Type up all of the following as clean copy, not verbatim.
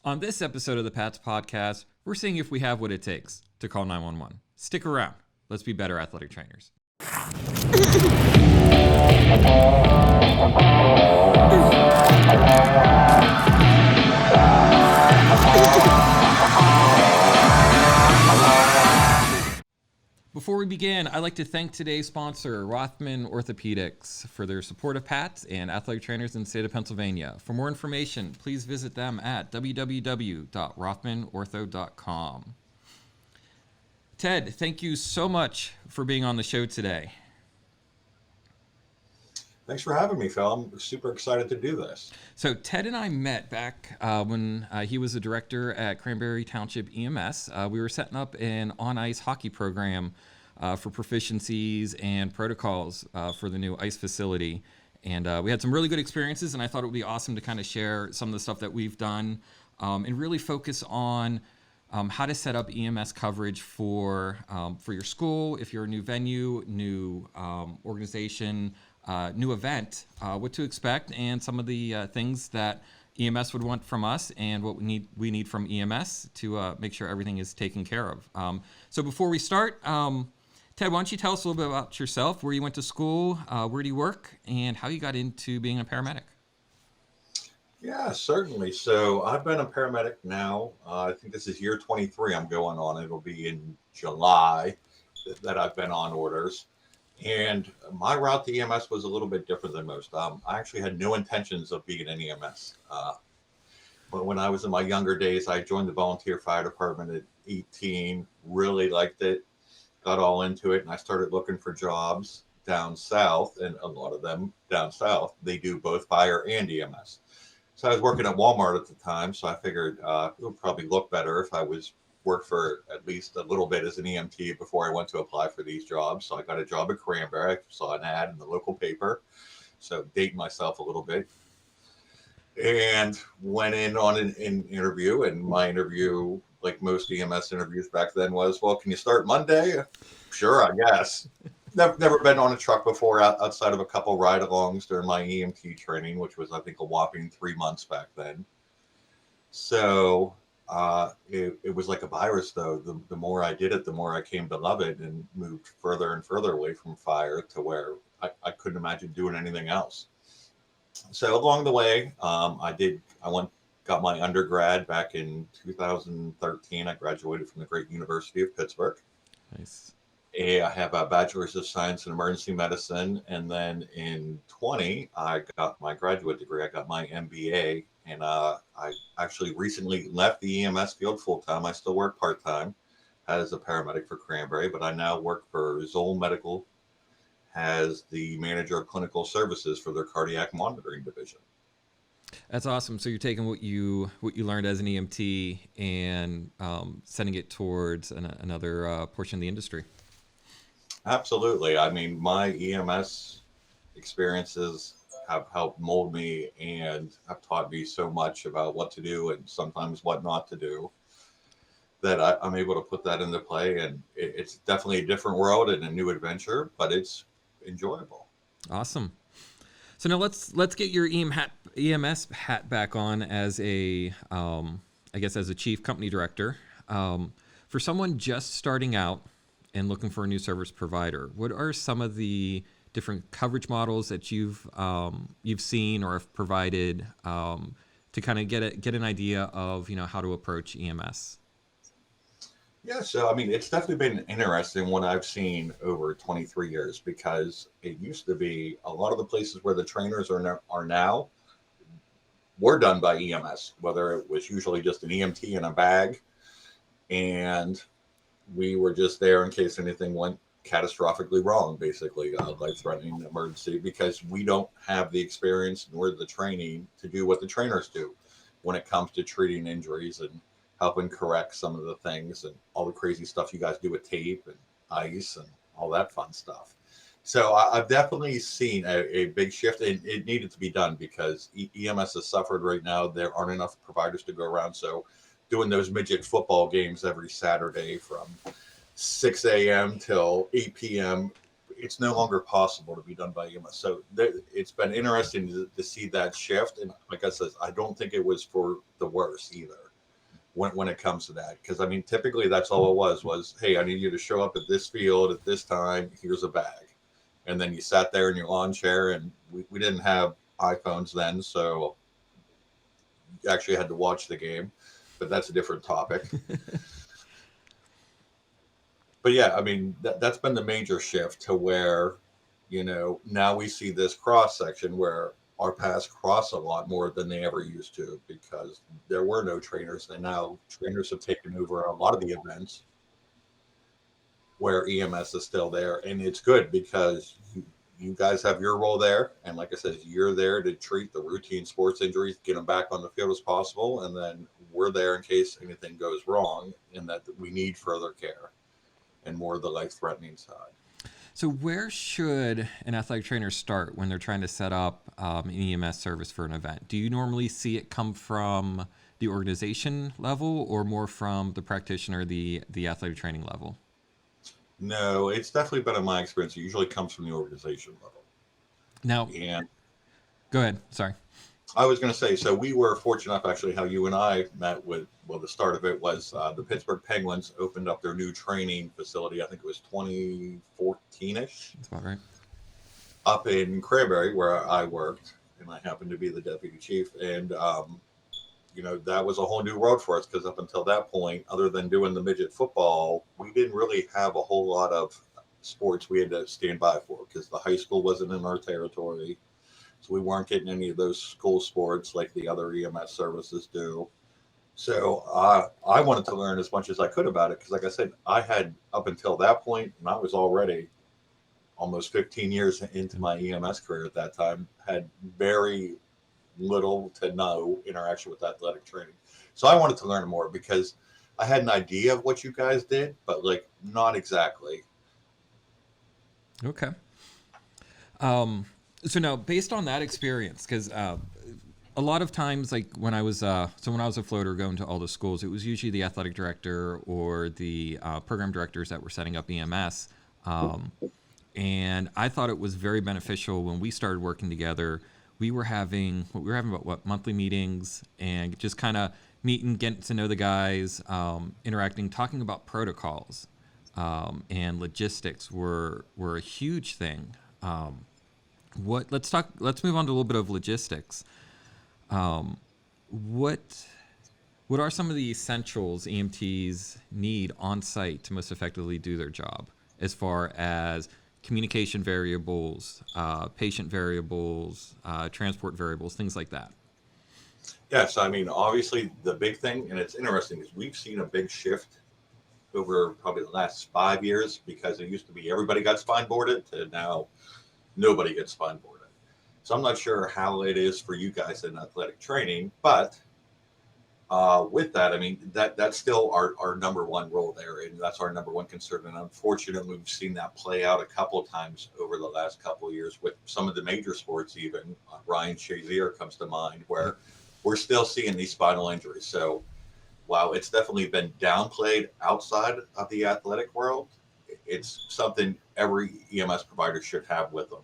On this episode of the Pats Podcast, we're seeing if we have what it takes to call 911. Stick around. Let's be better athletic trainers. Before we begin, I'd like to thank today's sponsor, Rothman Orthopedics, for their support of PATS and athletic trainers in the state of Pennsylvania. For more information, please visit them at www.rothmanortho.com. Ted, thank you so much for being on the show today. Thanks for having me, Phil. I'm super excited to do this. So Ted and I met back when he was a director at Cranberry Township EMS. We were setting up an on-ice hockey program for proficiencies and protocols for the new ice facility. And we had some really good experiences, and I thought it would be awesome to kind of share some of the stuff that we've done and really focus on how to set up EMS coverage for your school, if you're a new venue, new organization, new event, what to expect, and some of the things that EMS would want from us and what we need from EMS to make sure everything is taken care of. So before we start, Ted, why don't you tell us a little bit about yourself, where you went to school, where do you work, and how you got into being a paramedic? Yeah, certainly. So I've been a paramedic now. I think this is year 23 I'm going on. It'll be in July that I've been on orders. And my route to EMS was a little bit different than most. I actually had no intentions of being an EMS. But when I was in my younger days, I joined the volunteer fire department at 18, really liked it, got all into it, and I started looking for jobs down south, and a lot of them down south, they do both fire and EMS. So I was working at Walmart at the time, so I figured it would probably look better if I worked for at least a little bit as an EMT before I went to apply for these jobs. So I got a job at Cranberry. I saw an ad in the local paper, so dating myself a little bit, and went in on an interview. And my interview, like most EMS interviews back then, was, well, can you start Monday? Sure, I guess. Never been on a truck before outside of a couple ride-alongs during my EMT training, which was, I think, a whopping 3 months back then. So it was like a virus, though. The more I did it, the more I came to love it and moved further and further away from fire to where I couldn't imagine doing anything else. So along the way, got my undergrad back in 2013. I graduated from the great University of Pittsburgh. Nice. I have a bachelor's of science in emergency medicine. And then in 20, I got my graduate degree. I got my MBA. And I actually recently left the EMS field full-time. I still work part-time as a paramedic for Cranberry, but I now work for Zoll Medical as the manager of clinical services for their cardiac monitoring division. That's awesome. So you're taking what you learned as an EMT and sending it towards another portion of the industry. Absolutely. I mean, my EMS experiences have helped mold me and have taught me so much about what to do and sometimes what not to do, that I'm able to put that into play. And it's definitely a different world and a new adventure, but it's enjoyable. Awesome. So now let's get your EMS hat back on as as a chief company director. For someone just starting out and looking for a new service provider, what are some of the different coverage models that you've seen or have provided to kind of get an idea of how to approach EMS? Yeah, so I mean, it's definitely been interesting what I've seen over 23 years, because it used to be a lot of the places where the trainers are now were done by EMS, whether it was usually just an EMT in a bag, and we were just there in case anything went catastrophically wrong, basically life-threatening emergency, because we don't have the experience nor the training to do what the trainers do when it comes to treating injuries and helping correct some of the things and all the crazy stuff you guys do with tape and ice and all that fun stuff. So I've definitely seen a big shift, and it needed to be done because EMS has suffered right now. There aren't enough providers to go around. So doing those midget football games every Saturday from 6 a.m. till 8 p.m., it's no longer possible to be done by EMS. So it's been interesting to see that shift. And like I said, I don't think it was for the worse either. when it comes to that. Because I mean, typically that's all it was, hey, I need you to show up at this field at this time. Here's a bag. And then you sat there in your lawn chair, and we didn't have iPhones then, so you actually had to watch the game, but that's a different topic. But yeah, I mean, that's been the major shift to where, now we see this cross section where our paths cross a lot more than they ever used to, because there were no trainers, and now trainers have taken over a lot of the events where EMS is still there. And it's good because you guys have your role there. And like I said, you're there to treat the routine sports injuries, get them back on the field as possible. And then we're there in case anything goes wrong and that we need further care and more of the life threatening side. So where should an athletic trainer start when they're trying to set up an EMS service for an event? Do you normally see it come from the organization level or more from the practitioner, the athletic training level? No, it's definitely been in my experience. It usually comes from the organization level. Now, And go ahead. Sorry. I was going to say, so we were fortunate enough, actually, how you and I met with, well, the start of it was the Pittsburgh Penguins opened up their new training facility. I think it was 2014-ish. That's about right. Up in Cranberry, where I worked, and I happened to be the deputy chief. And, that was a whole new road for us, because up until that point, other than doing the midget football, we didn't really have a whole lot of sports we had to stand by for, because the high school wasn't in our territory. So we weren't getting any of those school sports like the other EMS services do. So I wanted to learn as much as I could about it, because like I said, I had up until that point, and I was already almost 15 years into my EMS career at that time, had very little to no interaction with athletic training. So I wanted to learn more, because I had an idea of what you guys did, but like not exactly. Okay. So now, based on that experience, because a lot of times, like when I was a floater going to all the schools, it was usually the athletic director or the program directors that were setting up EMS. And I thought it was very beneficial when we started working together. We were having monthly meetings and just kind of meeting, getting to know the guys, interacting, talking about protocols, and logistics were a huge thing. Let's move on to a little bit of logistics. What are some of the essentials EMTs need on site to most effectively do their job, as far as communication variables, patient variables, transport variables, things like that? Yes, I mean, obviously the big thing, and it's interesting, is we've seen a big shift over probably the last 5 years, because it used to be everybody got spine boarded to now nobody gets spine boarded. So I'm not sure how it is for you guys in athletic training, but with that, I mean, that's still our number one role there, and that's our number one concern. And unfortunately, we've seen that play out a couple of times over the last couple of years with some of the major sports. Even Ryan Shazier comes to mind, where we're still seeing these spinal injuries. So while it's definitely been downplayed outside of the athletic world, it's something every EMS provider should have with them.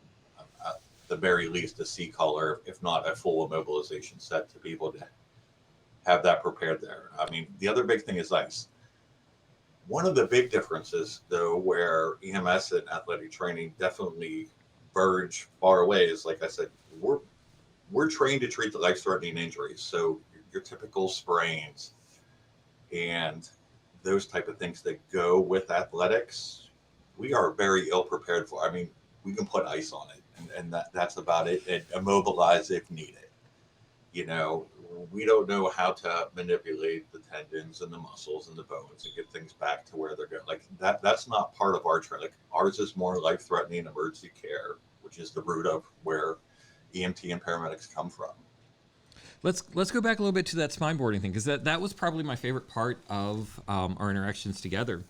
At the very least, a C collar, if not a full immobilization set, to be able to have that prepared there. I mean, the other big thing is ice. One of the big differences, though, where EMS and athletic training definitely verge far away is, like I said, we're trained to treat the life-threatening injuries. So your typical sprains and those type of things that go with athletics, we are very ill prepared for. I mean, we can put ice on it, and that's about it, and immobilize if needed. We don't know how to manipulate the tendons and the muscles and the bones and get things back to where they're going. Like that's not part of our training. Like ours is more life-threatening emergency care, which is the root of where EMT and paramedics come from. Let's go back a little bit to that spine boarding thing, because that was probably my favorite part of our interactions together.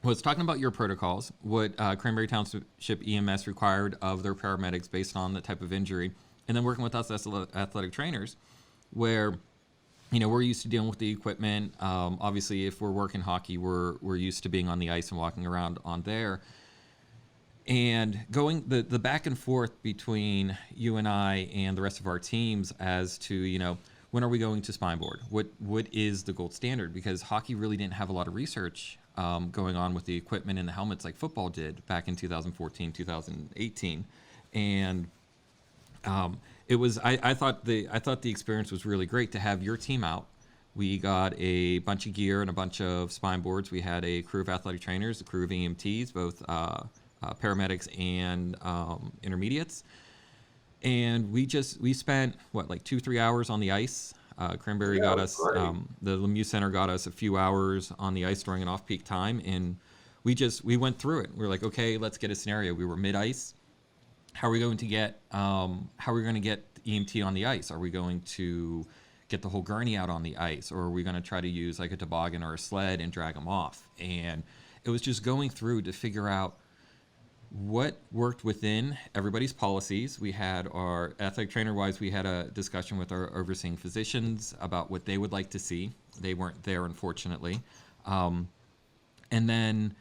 Was talking about your protocols, what Cranberry Township EMS required of their paramedics based on the type of injury, and then working with us as athletic trainers, where we're used to dealing with the equipment. Obviously, if we're working hockey, we're used to being on the ice and walking around on there. And going the back and forth between you and I and the rest of our teams as to, when are we going to spine board? What is the gold standard? Because hockey really didn't have a lot of research going on with the equipment and the helmets like football did back in 2014, 2018, and it was I thought the experience was really great to have your team out. We got a bunch of gear and a bunch of spine boards. We had a crew of athletic trainers, a crew of EMTs, both paramedics and intermediates. And we spent what, like 2-3 hours on the ice. Cranberry Yeah, got it was us, great. the Lemieux Center got us a few hours on the ice during an off-peak time, and we went through it. We were like, okay, let's get a scenario. We were mid-ice. How are we going to get EMT on the ice? Are we going to get the whole gurney out on the ice, or are we going to try to use like a toboggan or a sled and drag them off? And it was just going through to figure out what worked within everybody's policies. We had our athletic trainer wise, we had a discussion with our overseeing physicians about what they would like to see. They weren't there, unfortunately. And then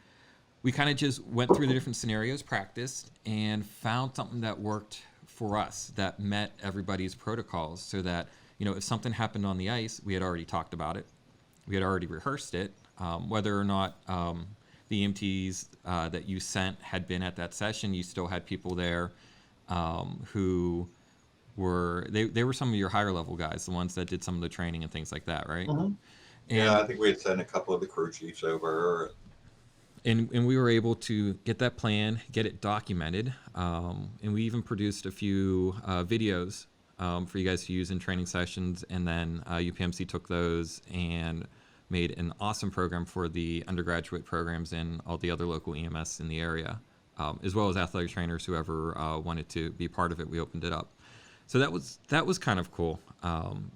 we kind of just went through the different scenarios, practiced, and found something that worked for us, that met everybody's protocols, so that, if something happened on the ice, we had already talked about it. We had already rehearsed it. Whether or not the EMTs that you sent had been at that session, you still had people there who they were some of your higher level guys, the ones that did some of the training and things like that, right? Mhm. And Yeah, I think we had sent a couple of the crew chiefs over. and we were able to get that plan, get it documented, and we even produced a few videos for you guys to use in training sessions. And then UPMC took those and made an awesome program for the undergraduate programs and all the other local EMS in the area, as well as athletic trainers, whoever wanted to be part of it. We opened it up, so that was kind of cool,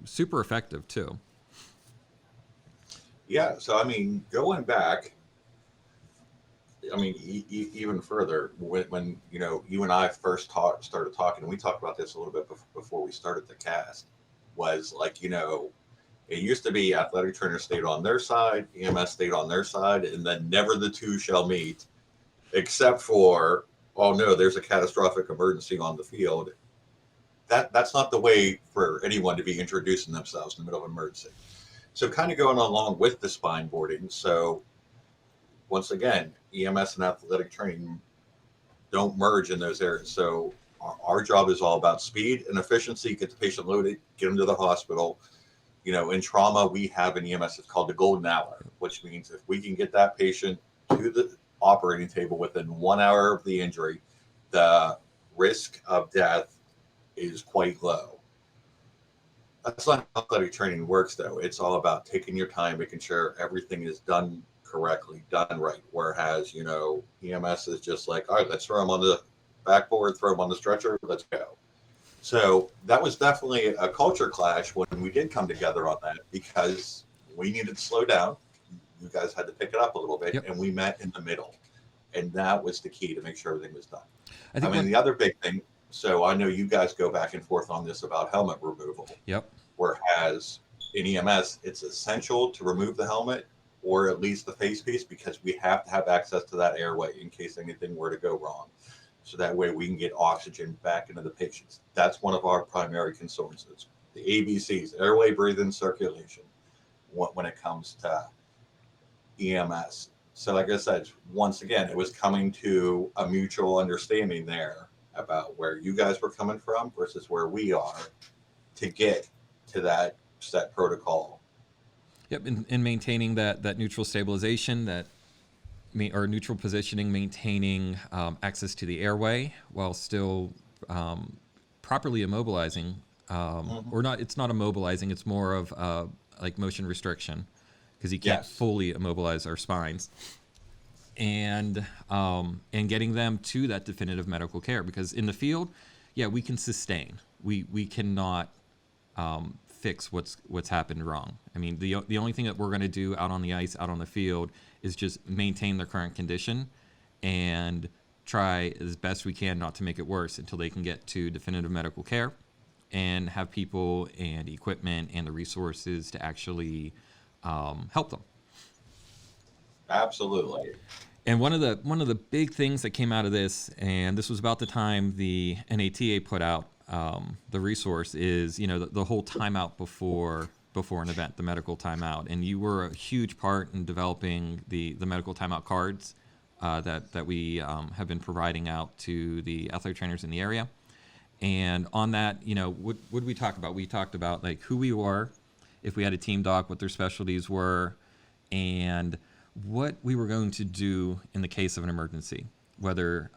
super effective too. Yeah, so I mean, going back, I mean, even further, when you and I first started talking, and we talked about this a little bit before we started the cast, was like, it used to be athletic trainers stayed on their side, EMS stayed on their side, and then never the two shall meet, except for, oh no, there's a catastrophic emergency on the field. That's not the way for anyone to be introducing themselves in the middle of an emergency. So kind of going along with the spine boarding. So once again, EMS and athletic training don't merge in those areas. So our job is all about speed and efficiency, get the patient loaded, get them to the hospital. In trauma, we have an EMS, it's called the golden hour, which means if we can get that patient to the operating table within 1 hour of the injury, the risk of death is quite low. That's not how athletic training works, though. It's all about taking your time, making sure everything is done correctly, done right. Whereas, EMS is just like, all right, let's throw them on the backboard, throw them on the stretcher, let's go. So that was definitely a culture clash when we did come together on that, because we needed to slow down. You guys had to pick it up a little bit, Yep. and we met in the middle. And that was the key to make sure everything was done. I think the other big thing, so I know you guys go back and forth on this about helmet removal. Yep. Whereas in EMS, it's essential to remove the helmet, or at least the face piece, because we have to have access to that airway in case anything were to go wrong. So that way we can get oxygen back into the patients. That's one of our primary concerns. It's the ABCs, airway, breathing, circulation, when it comes to EMS. So like I said, once again, it was coming to a mutual understanding there about where you guys were coming from versus where we are to get to that set protocol. Yep, and maintaining that neutral stabilization, or neutral positioning, maintaining access to the airway while still properly immobilizing, or not. It's not immobilizing. It's more of like motion restriction, because you can't fully immobilize our spines, and getting them to that definitive medical care. Because in the field, we can sustain. We cannot fix what's happened wrong. I mean, the only thing that we're going to do out on the ice, out on the field, is just maintain their current condition and try as best we can not to make it worse until they can get to definitive medical care and have people and equipment and the resources to actually help them. Absolutely. And one of the big things that came out of this, and this was about the time the NATA put out the resource is, the whole timeout before an event, the medical timeout. And you were a huge part in developing the medical timeout cards that we have been providing out to the athletic trainers in the area. And on that, what did we talk about? We talked about like who we were, if we had a team doc, what their specialties were, and what we were going to do in the case of an emergency. Whether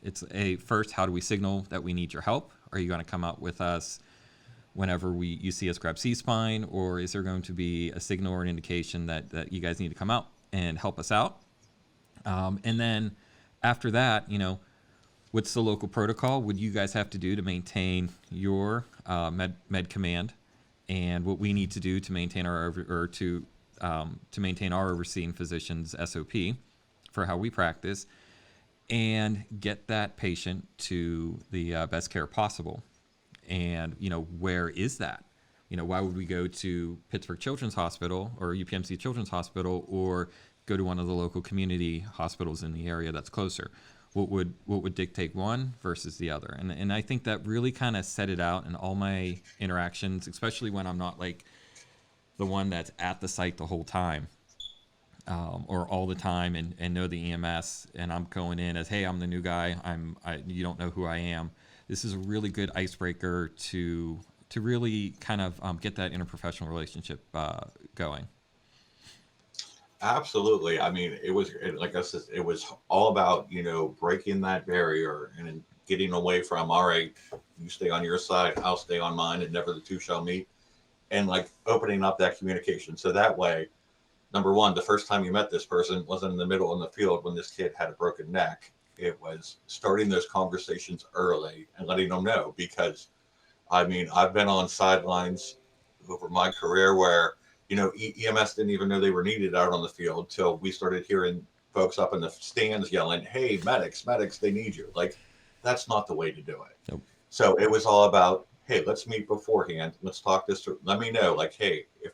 it's first, how do we signal that we need your help? Are you going to come out with us whenever you see us grab C-spine, or is there going to be a signal or an indication that you guys need to come out and help us out? And then after that, what's the local protocol? What do you guys have to do to maintain your med command, and what we need to do to maintain to maintain our overseeing physician's SOP for how we practice, and get that patient to the best care possible. And where is that? Why would we go to Pittsburgh Children's Hospital or UPMC Children's Hospital, or go to one of the local community hospitals in the area that's closer? What would dictate one versus the other? And I think that really kind of set it out in all my interactions, especially when I'm not like the one that's at the site the whole time, or all the time, and know the EMS, and I'm going in as, hey, I'm the new guy. You don't know who I am. This is a really good icebreaker to really kind of get that interprofessional relationship going. Absolutely. I mean, like I said, it was all about, breaking that barrier and getting away from, all right, you stay on your side, I'll stay on mine, and never the two shall meet. And like opening up that communication. So that way, number one, the first time you met this person wasn't in the middle of the field when this kid had a broken neck. It was starting those conversations early and letting them know, because I mean, I've been on sidelines over my career where, EMS didn't even know they were needed out on the field till we started hearing folks up in the stands yelling, hey, medics, they need you. Like, that's not the way to do it. Nope. So it was all about, hey, let's meet beforehand. Let's talk this through. Let me know, like, hey, if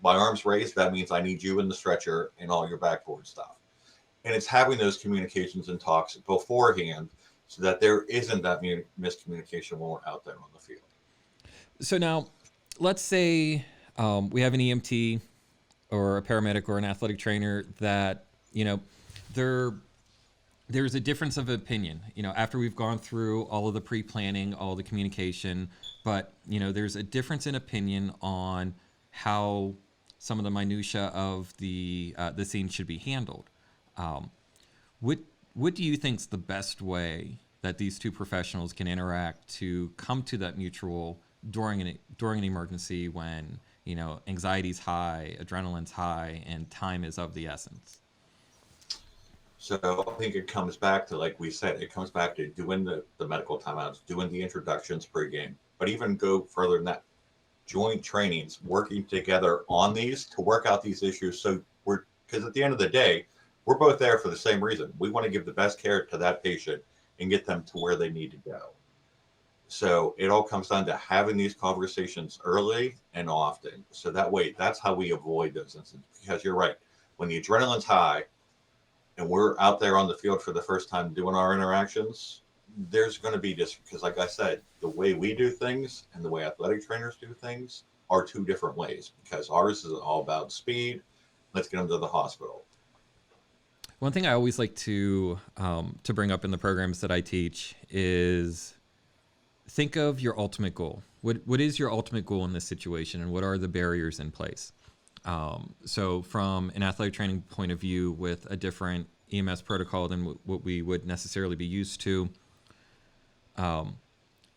my arm's raised, that means I need you in the stretcher and all your backboard stuff. And it's having those communications and talks beforehand so that there isn't that miscommunication when we're out there on the field. So now, let's say we have an EMT or a paramedic or an athletic trainer that, there's a difference of opinion, after we've gone through all of the pre-planning, all the communication, but, there's a difference in opinion on how some of the minutia of the scene should be handled. What do you think's the best way that these two professionals can interact to come to that mutual during an emergency when anxiety's high, adrenaline's high, and time is of the essence? So I think it comes back to, like we said, it comes back to doing the medical timeouts, doing the introductions pregame, but even go further than that, joint trainings, working together on these to work out these issues. So because at the end of the day, we're both there for the same reason. We want to give the best care to that patient and get them to where they need to go. So it all comes down to having these conversations early and often. So that way, that's how we avoid those incidents. Because you're right, when the adrenaline's high and we're out there on the field for the first time doing our interactions, there's going to be because like I said, the way we do things and the way athletic trainers do things are two different ways, because ours is all about speed. Let's get them to the hospital. One thing I always like to bring up in the programs that I teach is think of your ultimate goal. What is your ultimate goal in this situation, and what are the barriers in place? So from an athletic training point of view, with a different EMS protocol than what we would necessarily be used to,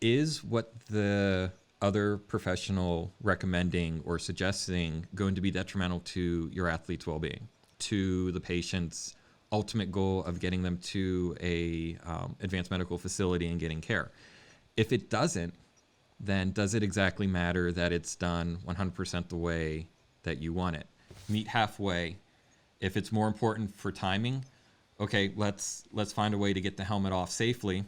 is what the other professional recommending or suggesting going to be detrimental to your athlete's well-being, to the patient's ultimate goal of getting them to a advanced medical facility and getting care? If it doesn't, then does it exactly matter that it's done 100% the way that you want it? Meet halfway. If it's more important for timing, okay, let's find a way to get the helmet off safely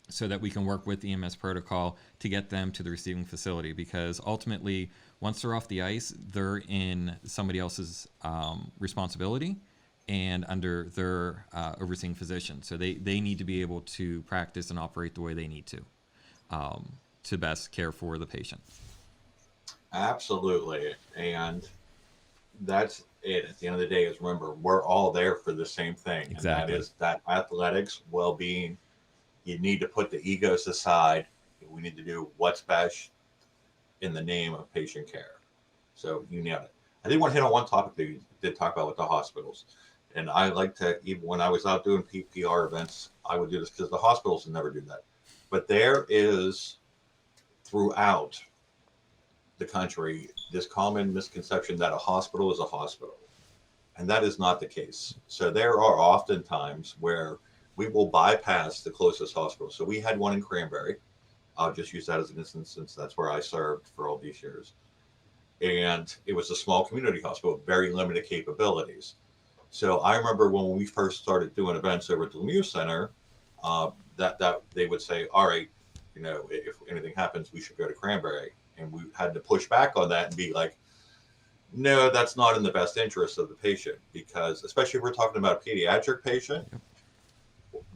so that we can work with EMS protocol to get them to the receiving facility, because ultimately, once they're off the ice, they're in somebody else's responsibility and under their overseeing physician. So they need to be able to practice and operate the way they need to. to best care for the patient. Absolutely. And that's it. At the end of the day, is remember, we're all there for the same thing. And that Exactly. is that athletics, well-being, you need to put the egos aside. We need to do what's best in the name of patient care. So you nailed it. I did want to hit on one topic that you did talk about with the hospitals. And I like to, even when I was out doing PPR events, I would do this because the hospitals would never do that. But there is throughout the country this common misconception that a hospital is a hospital. And that is not the case. So there are often times where we will bypass the closest hospital. So we had one in Cranberry. I'll just use that as an instance since that's where I served for all these years. And it was a small community hospital, very limited capabilities. So I remember when we first started doing events over at the Lemieux Center, that they would say, all right, if anything happens, we should go to Cranberry. And we had to push back on that and be like, no, that's not in the best interest of the patient, because especially if we're talking about a pediatric patient,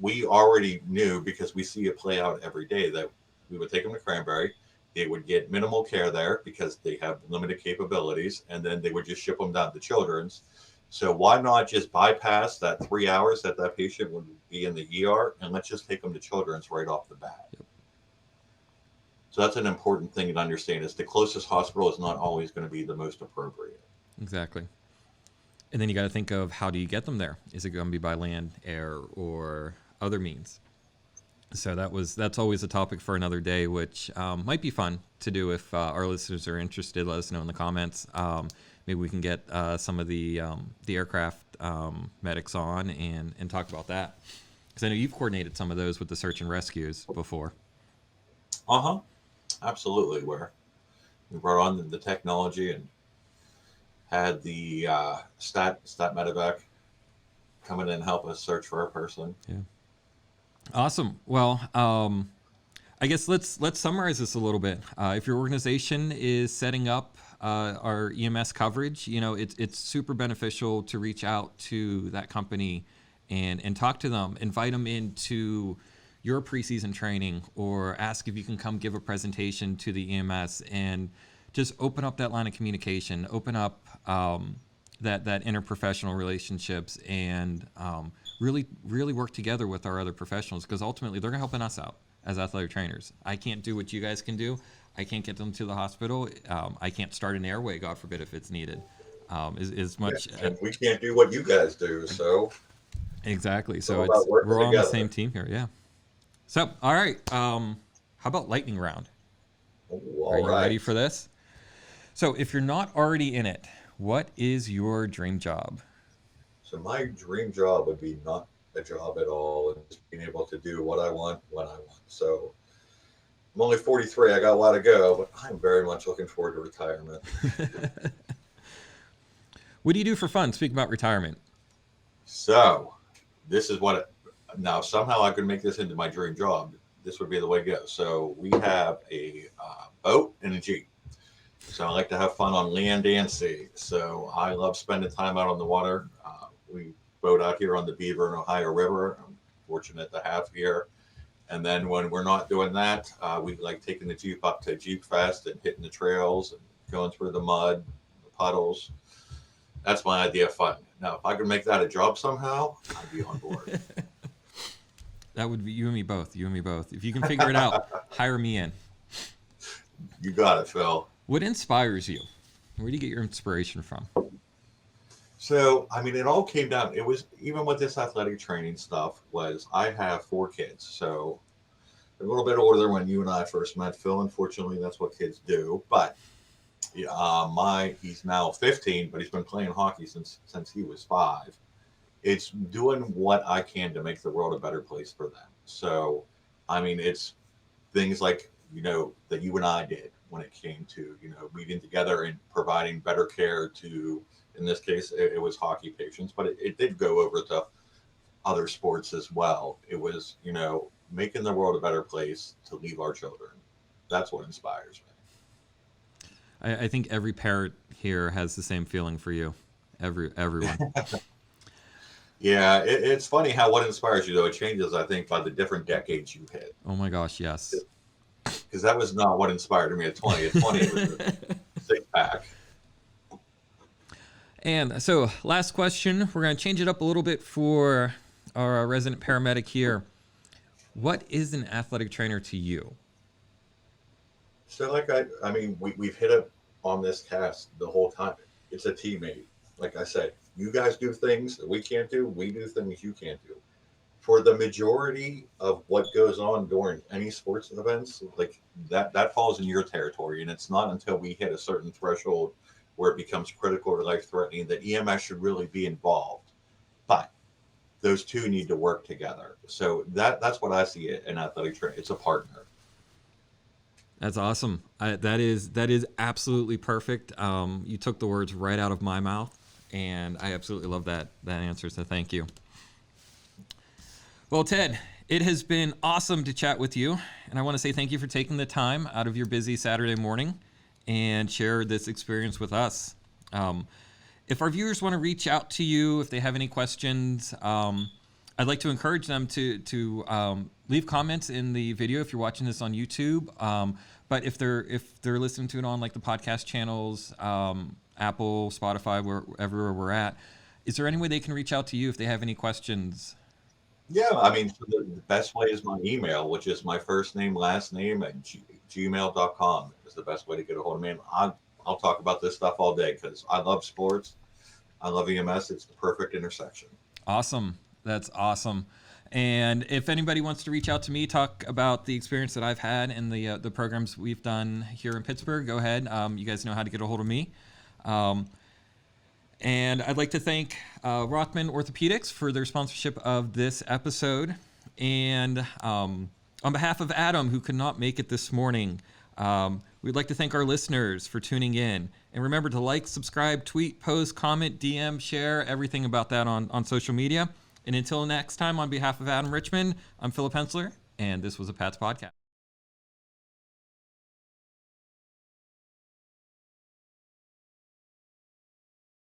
we already knew, because we see it play out every day, that we would take them to Cranberry. They would get minimal care there because they have limited capabilities, and then they would just ship them down to Children's. So why not just bypass that 3 hours that patient would be in the ER, and let's just take them to Children's right off the bat. Yep. So that's an important thing to understand, is the closest hospital is not always going to be the most appropriate. Exactly. And then you got to think of, how do you get them there? Is it going to be by land, air, or other means? So that's always a topic for another day, which might be fun to do if our listeners are interested. Let us know in the comments. Maybe we can get some of the aircraft medics on and talk about that, because I know you've coordinated some of those with the search and rescues before. Absolutely. Where we brought on the technology and had the stat medevac come in and help us search for a person. Yeah. Awesome. Well, I guess let's summarize this a little bit. If your organization is setting up our EMS coverage, it's super beneficial to reach out to that company and talk to them, invite them into your preseason training, or ask if you can come give a presentation to the EMS, and just open up that line of communication, open up that interprofessional relationships, and really work together with our other professionals, because ultimately they're helping us out as athletic trainers. I can't do what you guys can do. I can't get them to the hospital. I can't start an airway, God forbid, if it's needed. As much. And we can't do what you guys do, so. Exactly. So we're all on the same team here. Yeah. So, all right. How about lightning round? Are you ready for this? So, if you're not already in it, what is your dream job? So my dream job would be not a job at all, and just being able to do what I want when I want. So I'm only 43. I got a lot to go, but I'm very much looking forward to retirement. What do you do for fun? Speak about retirement. So this is now somehow I could make this into my dream job. This would be the way to go. So we have a boat and a Jeep. So I like to have fun on land and sea. So I love spending time out on the water. We boat out here on the Beaver and Ohio River. I'm fortunate to have here. And then when we're not doing that, we like taking the Jeep up to Jeep Fest and hitting the trails and going through the mud, the puddles. That's my idea of fun. Now, if I could make that a job somehow, I'd be on board. That would be you and me both. You and me both. If you can figure it out, hire me in. You got it, Phil. What inspires you? Where do you get your inspiration from? So, I mean, it all came down. It was, even with this athletic training stuff, was I have 4 kids. So a little bit older when you and I first met, Phil. Unfortunately, that's what kids do. But he's now 15, but he's been playing hockey since he was 5. It's doing what I can to make the world a better place for them. So, I mean, it's things like, that you and I did when it came to, meeting together and providing better care to, in this case, it was hockey patients, but it did go over to other sports as well. It was, making the world a better place to leave our children. That's what inspires me. I think every parent here has the same feeling for you. Everyone. Yeah, it's funny how what inspires you, though, it changes, I think, by the different decades you hit. Oh my gosh, yes. because that was not what inspired me at 20. At 20, it was a six pack. And so, last question. We're going to change it up a little bit for our resident paramedic here. What is an athletic trainer to you? So, like I mean, we've hit up on this cast the whole time. It's a teammate. Like I said, you guys do things that we can't do. We do things you can't do. For the majority of what goes on during any sports events, like that falls in your territory, and it's not until we hit a certain threshold where it becomes critical or life threatening that EMS should really be involved. But those two need to work together. So that's what I see in athletic training. It's a partner. That's awesome. That is absolutely perfect. You took the words right out of my mouth, and I absolutely love that answer. So thank you. Well, Ted, it has been awesome to chat with you, and I want to say thank you for taking the time out of your busy Saturday morning and share this experience with us. If our viewers want to reach out to you, if they have any questions, I'd like to encourage them to leave comments in the video if you're watching this on YouTube. But if they're listening to it on like the podcast channels, Apple, Spotify, wherever we're at, is there any way they can reach out to you if they have any questions? Yeah, I mean, so the best way is my email, which is my first name, last name at gmail.com is the best way to get a hold of me. I'll talk about this stuff all day because I love sports. I love EMS. It's the perfect intersection. Awesome. That's awesome. And if anybody wants to reach out to me, talk about the experience that I've had and the programs we've done here in Pittsburgh, go ahead. You guys know how to get a hold of me. And I'd like to thank Rothman Orthopedics for their sponsorship of this episode. And on behalf of Adam, who could not make it this morning, we'd like to thank our listeners for tuning in. And remember to like, subscribe, tweet, post, comment, DM, share, everything about that on social media. And until next time, on behalf of Adam Richmond, I'm Philip Hensler, and this was a Pat's Podcast.